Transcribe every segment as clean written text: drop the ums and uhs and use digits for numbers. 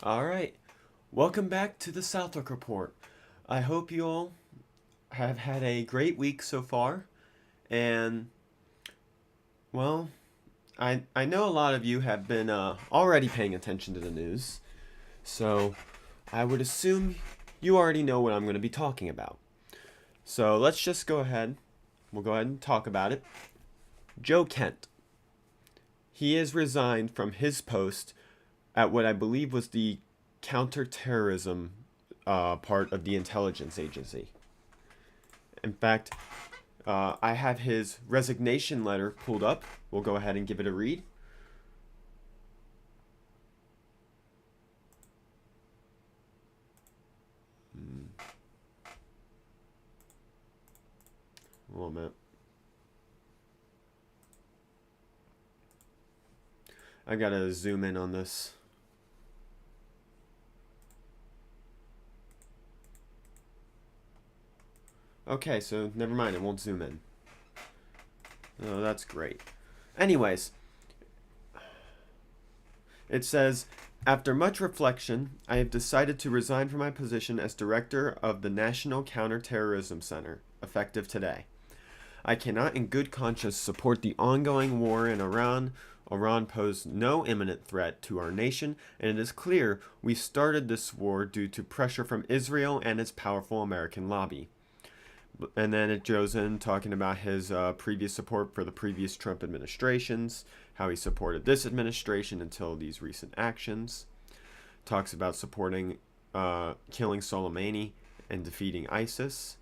All right. Welcome back to the Southwick Report. I hope you all have had a great week so far. And, well, I know a lot of you have been already paying attention to the news. So I would assume you already know what I'm going to be talking about. So let's just go ahead. We'll go ahead and talk about it. Joe Kent. He has resigned from his post at what I believe was the counterterrorism part of the intelligence agency. In fact, I have his resignation letter pulled up. We'll go ahead and give it a read. A moment. I gotta zoom in on this. Okay, so never mind, it won't zoom in. Oh, that's great. Anyways, it says, after much reflection, I have decided to resign from my position as director of the National Counterterrorism Center, effective today. I cannot in good conscience support the ongoing war in Iran. Iran posed no imminent threat to our nation, and it is clear we started this war due to pressure from Israel and its powerful American lobby. And then it goes in talking about his previous support for the previous Trump administrations, how he supported this administration until these recent actions. Talks about supporting killing Soleimani and defeating ISIS.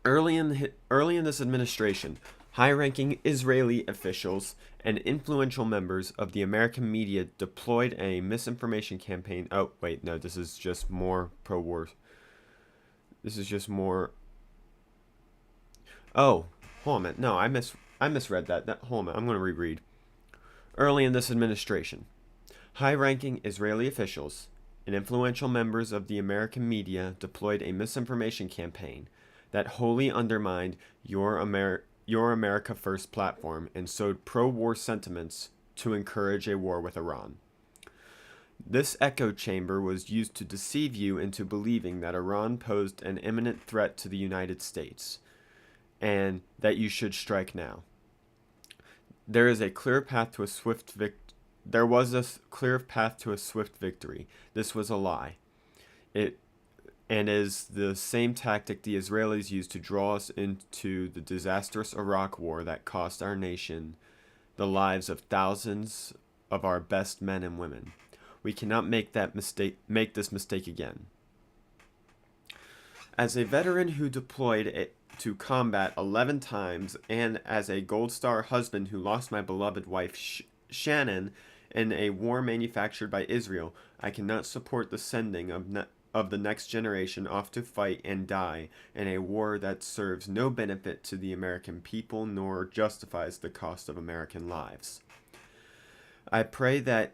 Early in this administration, high-ranking Israeli officials and influential members of the American media deployed a misinformation campaign. Oh, wait, no, this is just more pro-war. This is just more. Oh, hold on a minute. No, I misread that. Hold on a minute. I'm going to reread. Early in this administration, high-ranking Israeli officials and influential members of the American media deployed a misinformation campaign that wholly undermined your America First platform and sowed pro-war sentiments to encourage a war with Iran. This echo chamber was used to deceive you into believing that Iran posed an imminent threat to the United States, and that you should strike now. There is a clear path to a swift There was a clear path to a swift victory. This was a lie. It is the same tactic the Israelis used to draw us into the disastrous Iraq war that cost our nation the lives of thousands of our best men and women. We cannot make this mistake again. As a veteran who deployed to combat 11 times, and as a Gold Star husband who lost my beloved wife Shannon in a war manufactured by Israel, I cannot support the sending of the next generation off to fight and die in a war that serves no benefit to the American people nor justifies the cost of American lives. I pray that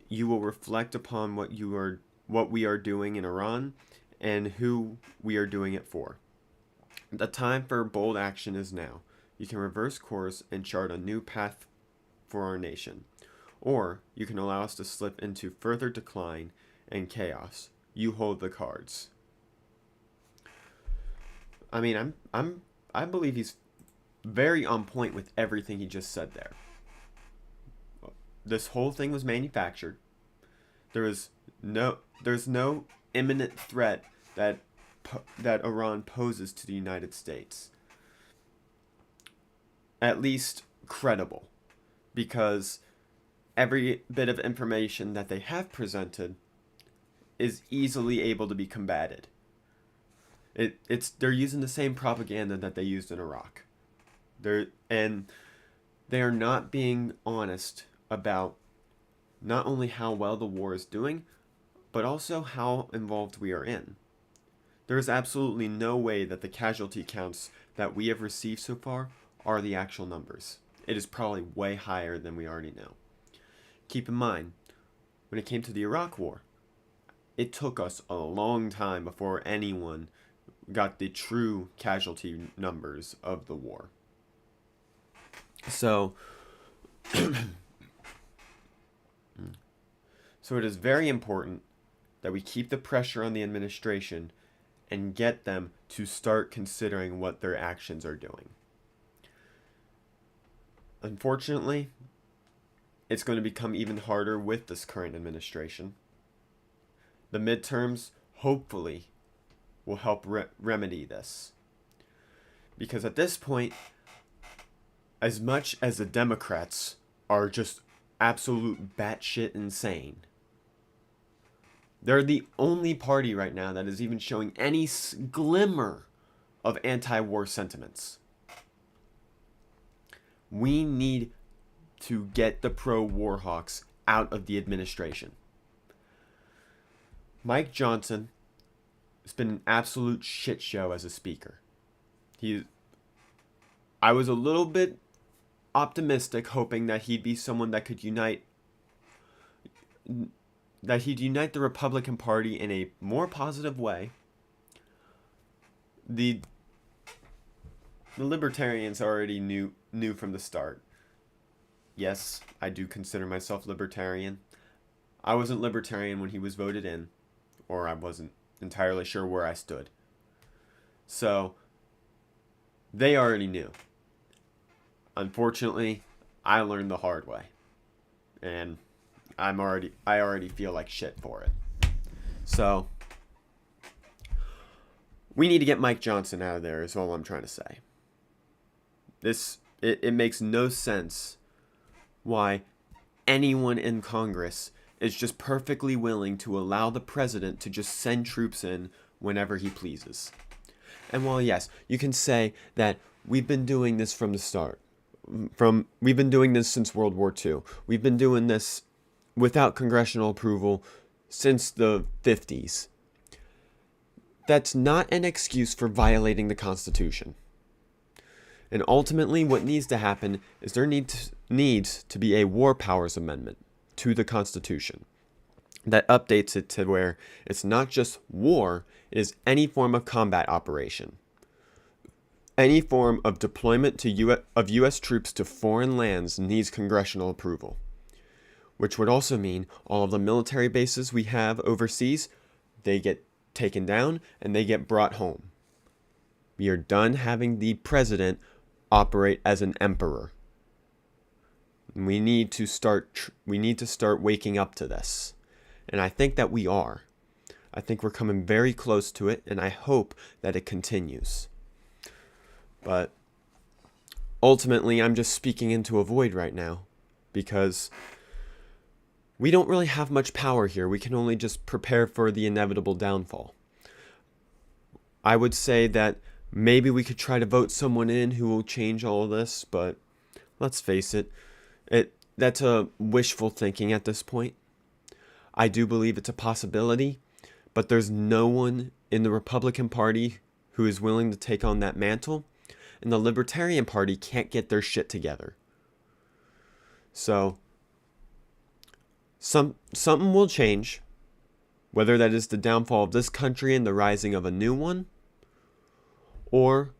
you will reflect upon what we are doing in Iran and who we are doing it for. The time for bold action is now. You can reverse course and chart a new path for our nation, or you can allow us to slip into further decline and chaos. You hold the cards. I mean, I believe he's very on point with everything he just said there. This whole thing was manufactured. There's no imminent threat that Iran poses to the United States. At least credible, because every bit of information that they have presented is easily able to be combated. They're using the same propaganda that they used in Iraq. They are not being honest about not only how well the war is doing, but also how involved we are in. There is absolutely no way that the casualty counts that we have received so far are the actual numbers. It is probably way higher than we already know. Keep in mind, when it came to the Iraq war, it took us a long time before anyone got the true casualty numbers of the war. So, so it is very important that we keep the pressure on the administration and get them to start considering what their actions are doing. Unfortunately, it's going to become even harder with this current administration. The midterms, hopefully, will help remedy this. Because at this point, as much as the Democrats are just absolute batshit insane, they're the only party right now that is even showing any glimmer of anti-war sentiments. We need to get the pro-war hawks out of the administration. Mike Johnson has been an absolute shit show as a speaker. I was a little bit optimistic, hoping that he'd be someone that could unite the Republican Party in a more positive way. The libertarians already knew from the start. Yes, I do consider myself libertarian. I wasn't libertarian when he was voted in, or I wasn't entirely sure where I stood. So, they already knew. Unfortunately, I learned the hard way. And I already feel like shit for it. So, we need to get Mike Johnson out of there is all I'm trying to say. It makes no sense why anyone in Congress is just perfectly willing to allow the president to just send troops in whenever he pleases. And while yes, you can say that we've been doing this from the start. We've been doing this since World War II. We've been doing this without congressional approval since the 50s. That's not an excuse for violating the Constitution. And ultimately, what needs to happen is there needs to be a War Powers Amendment to the Constitution that updates it to where it's not just war, it is any form of combat operation. Any form of deployment of U.S. troops to foreign lands needs congressional approval, which would also mean all of the military bases we have overseas, they get taken down and they get brought home. We are done having the president operate as an emperor. We need to start waking up to this. And I think that we are. I think we're coming very close to it, and I hope that it continues. But ultimately, I'm just speaking into a void right now because we don't really have much power here. We can only just prepare for the inevitable downfall. I would say that maybe we could try to vote someone in who will change all of this, but let's face it, that's a wishful thinking at this point. I do believe it's a possibility, but there's no one in the Republican Party who is willing to take on that mantle, and the Libertarian Party can't get their shit together. So, something will change, whether that is the downfall of this country and the rising of a new one, or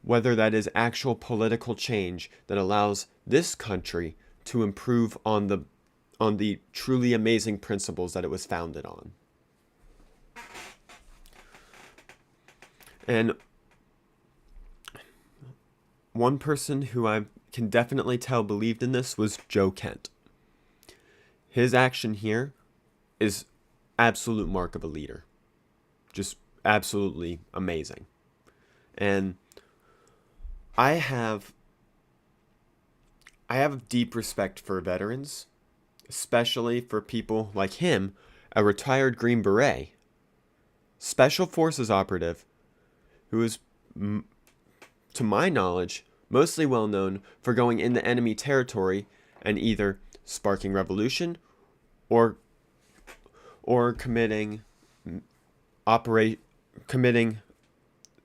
whether that is actual political change that allows this country to improve on the truly amazing principles that it was founded on. And one person who I can definitely tell believed in this was Joe Kent. His action here is absolute mark of a leader. Just absolutely amazing. And I have deep respect for veterans, especially for people like him, a retired Green Beret, Special Forces operative, who is, to my knowledge, mostly well known for going into enemy territory and either sparking revolution or committing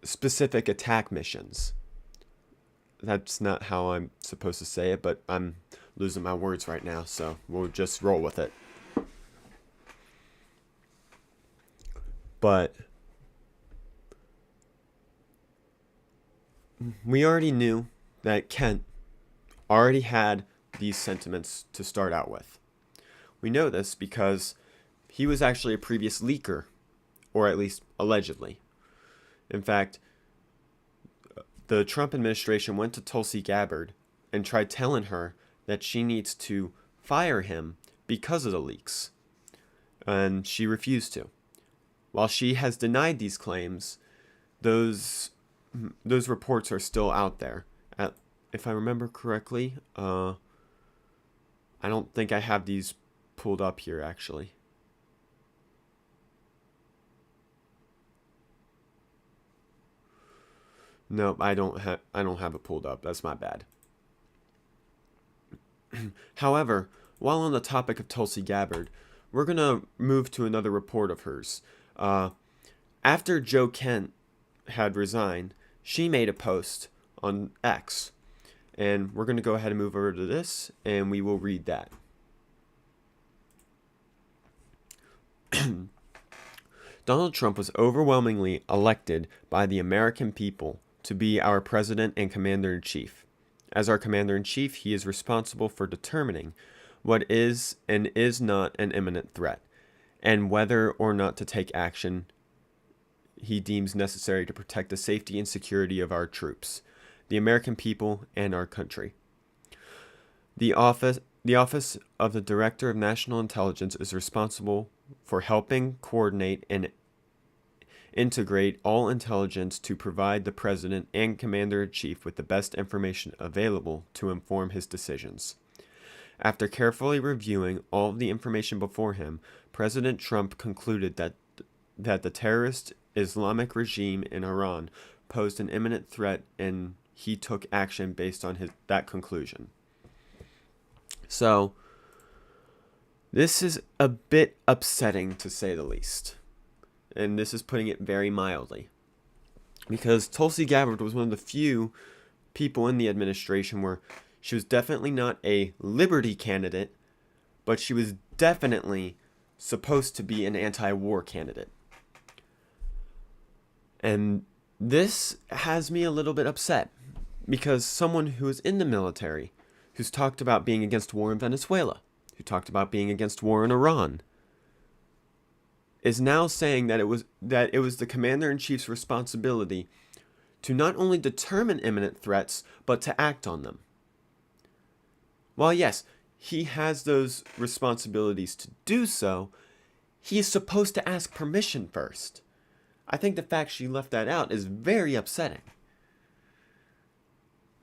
specific attack missions. That's not how I'm supposed to say it, but I'm losing my words right now, so we'll just roll with it. But we already knew that Kent already had these sentiments to start out with. We know this because he was actually a previous leaker, or at least allegedly. In fact, the Trump administration went to Tulsi Gabbard and tried telling her that she needs to fire him because of the leaks, and she refused to. While she has denied these claims, those reports are still out there. If I remember correctly, I don't think I have these pulled up here actually. Nope, I don't have it pulled up. That's my bad. However, while on the topic of Tulsi Gabbard, we're gonna move to another report of hers. After Joe Kent had resigned, she made a post on X, and we're gonna go ahead and move over to this, and we will read that. Donald Trump was overwhelmingly elected by the American people to be our president and commander-in-chief. As our commander-in-chief, he is responsible for determining what is and is not an imminent threat, and whether or not to take action he deems necessary to protect the safety and security of our troops, the American people, and our country. The office of the Director of National Intelligence is responsible for helping coordinate and integrate all intelligence to provide the President and Commander-in-Chief with the best information available to inform his decisions. After carefully reviewing all of the information before him, President Trump concluded that the terrorist Islamic regime in Iran posed an imminent threat, and he took action based on that conclusion. So, this is a bit upsetting, to say the least. And this is putting it very mildly. Because Tulsi Gabbard was one of the few people in the administration where she was definitely not a liberty candidate, but she was definitely supposed to be an anti-war candidate. And this has me a little bit upset, because someone who is in the military, who's talked about being against war in Venezuela, who talked about being against war in Iran, is now saying that it was the commander-in-chief's responsibility to not only determine imminent threats, but to act on them. While yes, he has those responsibilities to do so, he is supposed to ask permission first. I think the fact she left that out is very upsetting.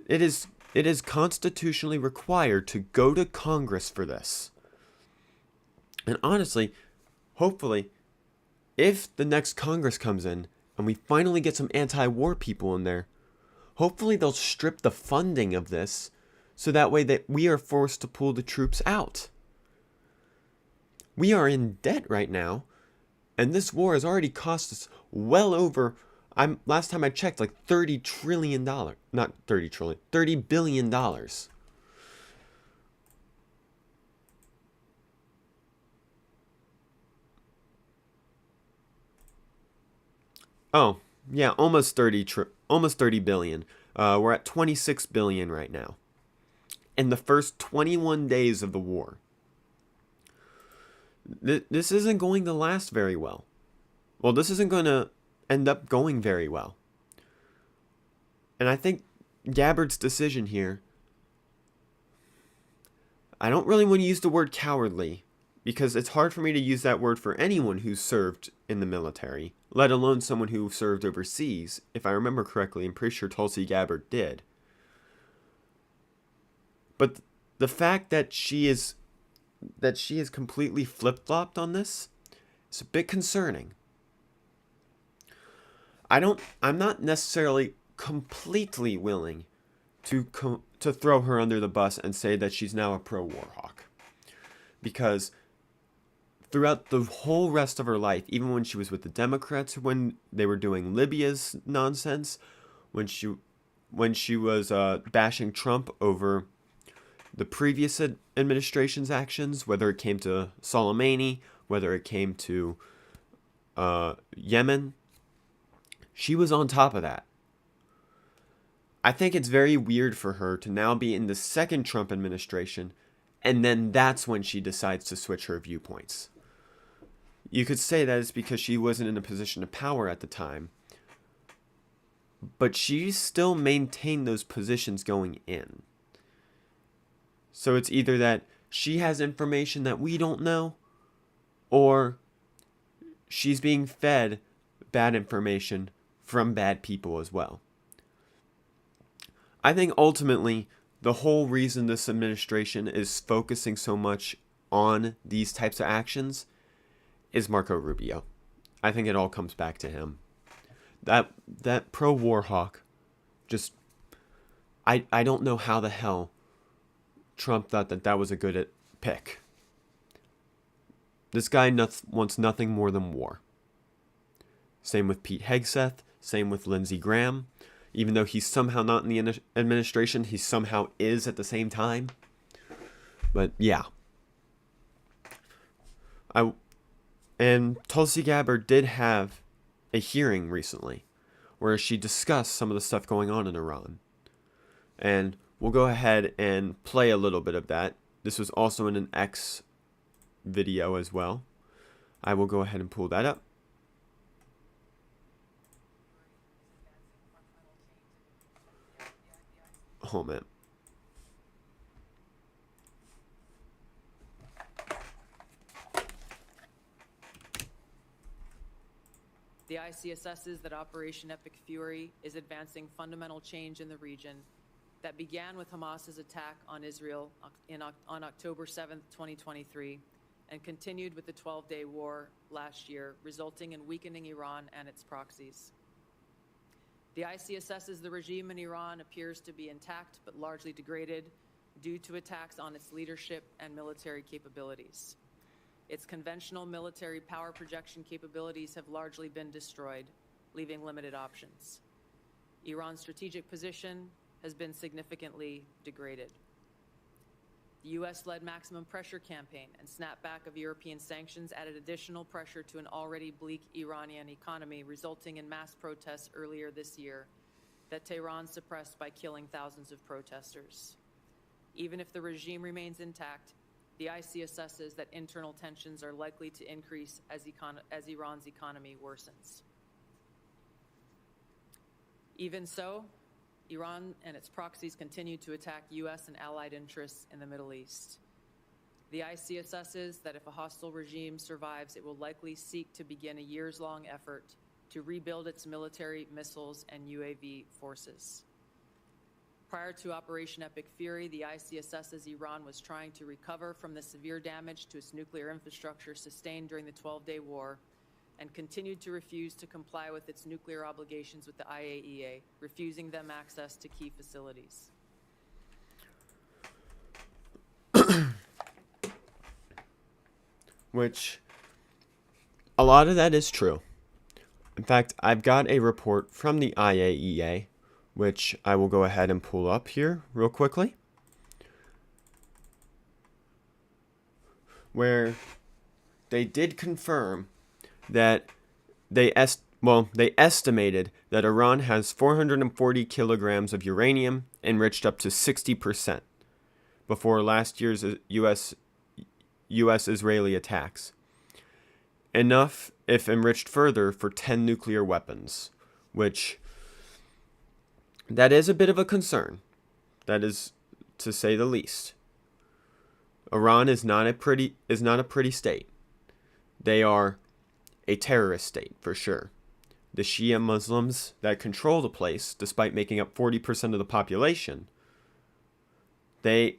It is constitutionally required to go to Congress for this. And honestly, hopefully, if the next Congress comes in and we finally get some anti-war people in there, hopefully they'll strip the funding of this so that way that we are forced to pull the troops out. We are in debt right now, and this war has already cost us well over, last time I checked, like $30 trillion. Not 30 trillion, $30 billion. Oh, yeah, almost 30 billion. We're at 26 billion right now. In the first 21 days of the war. This isn't going to last very well. Well, this isn't going to end up going very well. And I think Gabbard's decision here, I don't really want to use the word cowardly, because it's hard for me to use that word for anyone who's served in the military, let alone someone who served overseas. If I remember correctly, I'm pretty sure Tulsi Gabbard did. But the fact that she is completely flip-flopped on this is a bit concerning. I'm not necessarily completely willing to throw her under the bus and say that she's now a pro-war hawk, because throughout the whole rest of her life, even when she was with the Democrats, when they were doing Libya's nonsense, when she was bashing Trump over the previous administration's actions, whether it came to Soleimani, whether it came to Yemen, she was on top of that. I think it's very weird for her to now be in the second Trump administration, and then that's when she decides to switch her viewpoints. You could say that it's because she wasn't in a position of power at the time, but she still maintained those positions going in. So it's either that she has information that we don't know, or she's being fed bad information from bad people as well. I think ultimately the whole reason this administration is focusing so much on these types of actions is Marco Rubio. I think it all comes back to him. That pro-war hawk, just I don't know how the hell Trump thought that was a good pick. This guy wants nothing more than war. Same with Pete Hegseth, same with Lindsey Graham. Even though he's somehow not in the administration, he somehow is at the same time. But yeah. And Tulsi Gabbard did have a hearing recently where she discussed some of the stuff going on in Iran. And we'll go ahead and play a little bit of that. This was also in an X video as well. I will go ahead and pull that up. Oh man. The IC assesses that Operation Epic Fury is advancing fundamental change in the region that began with Hamas's attack on Israel on October 7, 2023, and continued with the 12-day war last year, resulting in weakening Iran and its proxies. The IC assesses the regime in Iran appears to be intact but largely degraded due to attacks on its leadership and military capabilities. Its conventional military power projection capabilities have largely been destroyed, leaving limited options. Iran's strategic position has been significantly degraded. The U.S.-led maximum pressure campaign and snapback of European sanctions added additional pressure to an already bleak Iranian economy, resulting in mass protests earlier this year that Tehran suppressed by killing thousands of protesters. Even if the regime remains intact, the IC assesses that internal tensions are likely to increase as Iran's economy worsens. Even so, Iran and its proxies continue to attack U.S. and allied interests in the Middle East. The IC assesses that if a hostile regime survives, it will likely seek to begin a years-long effort to rebuild its military, missiles, and UAV forces. Prior to Operation Epic Fury, the IC assesses Iran was trying to recover from the severe damage to its nuclear infrastructure sustained during the 12-day war, and continued to refuse to comply with its nuclear obligations with the IAEA, refusing them access to key facilities. Which, a lot of that is true. In fact, I've got a report from the IAEA, which I will go ahead and pull up here real quickly, where they did confirm that they estimated that Iran has 440 kilograms of uranium enriched up to 60% before last year's U.S.-Israeli attacks. Enough, if enriched further, for 10 nuclear weapons, which that is a bit of a concern. That is, to say the least. Iran is not a pretty state. They are a terrorist state, for sure. The Shia Muslims that control the place, despite making up 40% of the population, their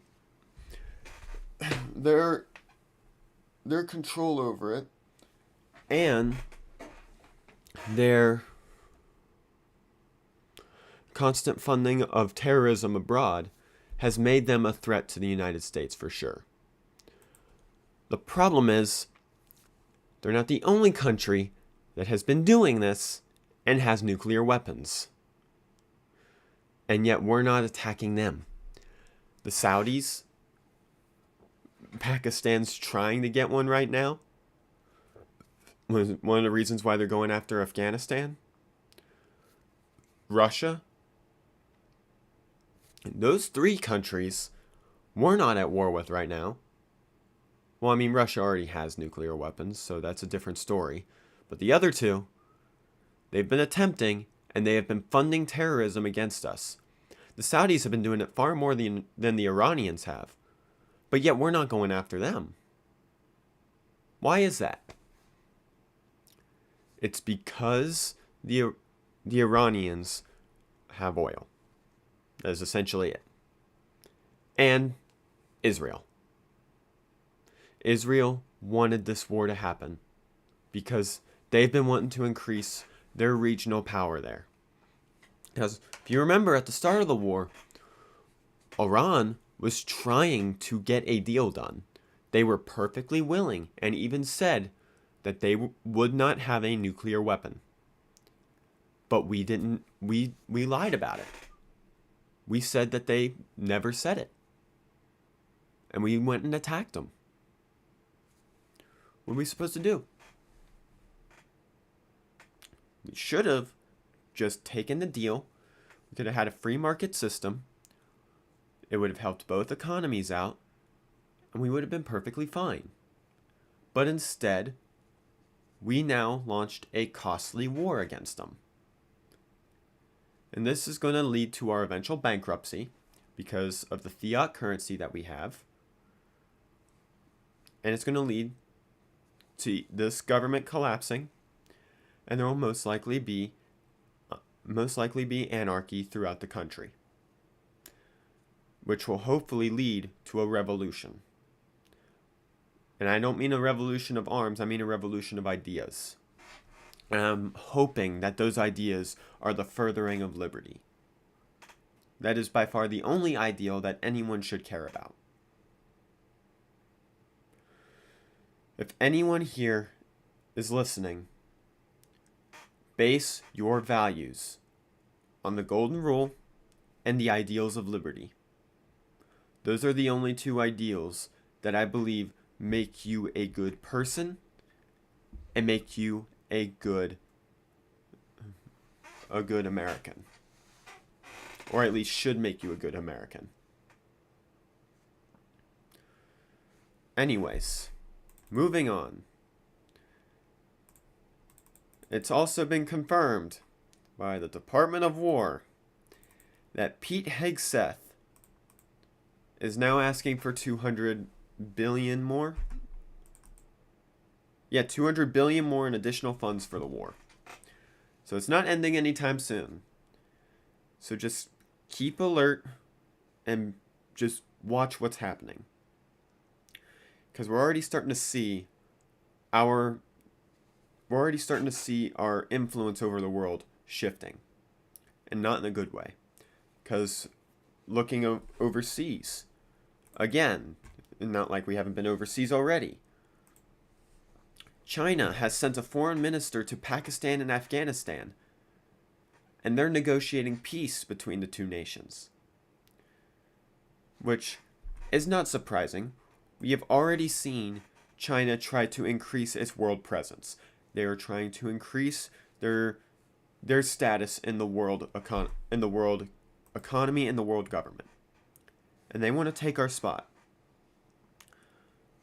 control over it and their constant funding of terrorism abroad has made them a threat to the United States, for sure. The problem is, they're not the only country that has been doing this and has nuclear weapons. And yet we're not attacking them. The Saudis, Pakistan's trying to get one right now. One of the reasons why they're going after Afghanistan. Russia, Those three countries we're not at war with right now. Well, I mean, Russia already has nuclear weapons, so that's a different story. But the other two, they've been attempting, and they have been funding terrorism against us. The Saudis have been doing it far more than the Iranians have. But yet we're not going after them. Why is that? It's because the Iranians have oil. That is essentially it. And Israel. Israel wanted this war to happen because they've been wanting to increase their regional power there. Because if you remember at the start of the war, Iran was trying to get a deal done. They were perfectly willing and even said that they would not have a nuclear weapon. But we didn't, we lied about it. We said that they never said it. And we went and attacked them. What are we supposed to do? We should have just taken the deal. We could have had a free market system. It would have helped both economies out. And we would have been perfectly fine. But instead, we now launched a costly war against them. And this is going to lead to our eventual bankruptcy because of the fiat currency that we have. And it's going to lead to this government collapsing. And there will most likely be anarchy throughout the country, which will hopefully lead to a revolution. And I don't mean a revolution of arms, I mean a revolution of ideas. And I'm hoping that those ideas are the furthering of liberty. That is by far the only ideal that anyone should care about. If anyone here is listening, base your values on the golden rule and the ideals of liberty. Those are the only two ideals that I believe make you a good person and make you a good American. Or at least should make you a good American. Anyways, moving on. It's also been confirmed by the Department of War that Pete Hegseth is now asking for 200 billion more. Yeah, 200 billion more in additional funds for the war. So it's not ending anytime soon. So just keep alert and just watch what's happening. Because we're already starting to see our influence over the world shifting. And not in a good way. Because looking overseas, again, not like we haven't been overseas already. China has sent a foreign minister to Pakistan and Afghanistan, and they're negotiating peace between the two nations. Which is not surprising. We have already seen China try to increase its world presence. They are trying to increase their status in the world economy and the world government. And they want to take our spot.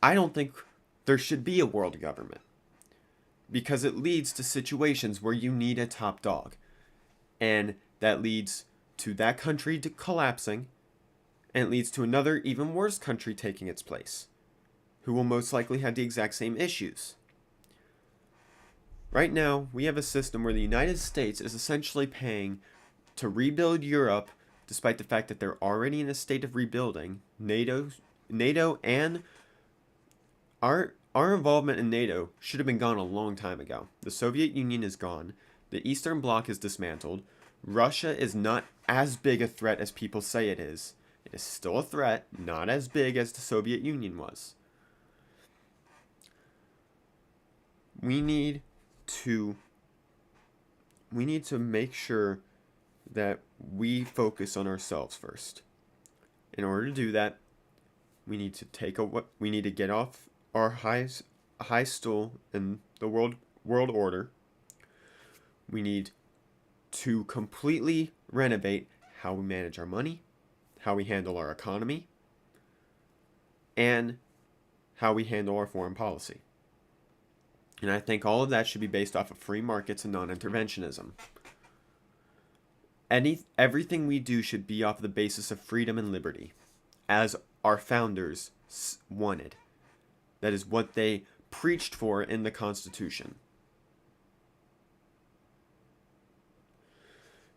I don't think there should be a world government, because it leads to situations where you need a top dog, and that leads to that country collapsing, and it leads to another even worse country taking its place, who will most likely have the exact same issues. Right now, we have a system where the United States is essentially paying to rebuild Europe, despite the fact that they're already in a state of rebuilding. NATO and our involvement in NATO should have been gone a long time ago. The Soviet Union is gone. The Eastern Bloc is dismantled. Russia is not as big a threat as people say it is. It is still a threat, not as big as the Soviet Union was. We need to make sure that we focus on ourselves first. In order to do that, we need to get off our high stool in the world order. We need to completely renovate how we manage our money, how we handle our economy, and how we handle our foreign policy. And I think all of that should be based off of free markets and non-interventionism. Everything we do should be off the basis of freedom and liberty, as our founders wanted. That is what they preached for in the Constitution.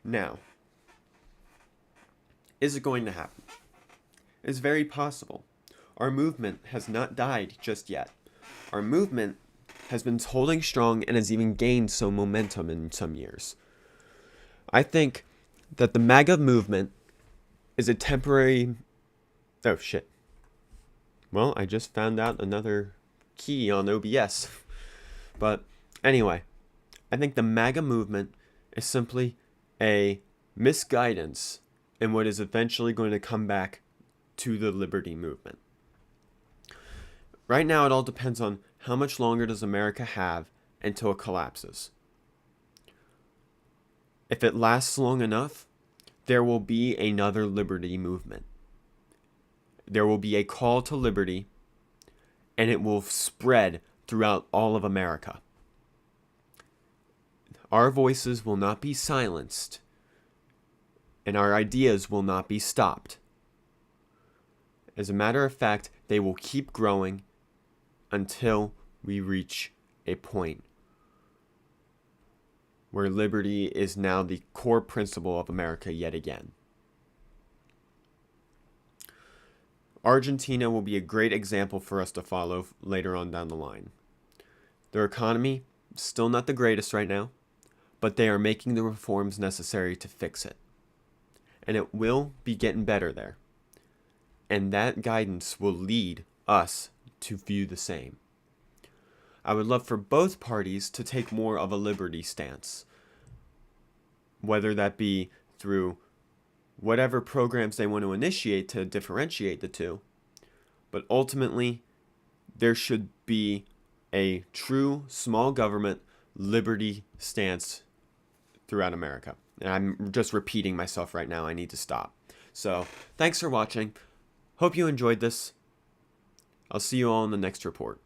Now, is it going to happen? It's very possible. Our movement has not died just yet. Our movement has been holding strong and has even gained some momentum in some years. I think that the MAGA movement is a temporary... Oh, shit. Well, I just found out another key on OBS. But anyway, I think the MAGA movement is simply a misguidance in what is eventually going to come back to the liberty movement. Right now, it all depends on how much longer does America have until it collapses. If it lasts long enough, there will be another liberty movement. There will be a call to liberty, and it will spread throughout all of America. Our voices will not be silenced, and our ideas will not be stopped. As a matter of fact, they will keep growing until we reach a point where liberty is now the core principle of America yet again. Argentina will be a great example for us to follow later on down the line. Their economy is still not the greatest right now, but they are making the reforms necessary to fix it. And it will be getting better there. And that guidance will lead us to view the same. I would love for both parties to take more of a liberty stance, whether that be through whatever programs they want to initiate to differentiate the two. But ultimately, there should be a true small government liberty stance throughout America. And I'm just repeating myself right now. I need to stop. So, thanks for watching. Hope you enjoyed this. I'll see you all in the next report.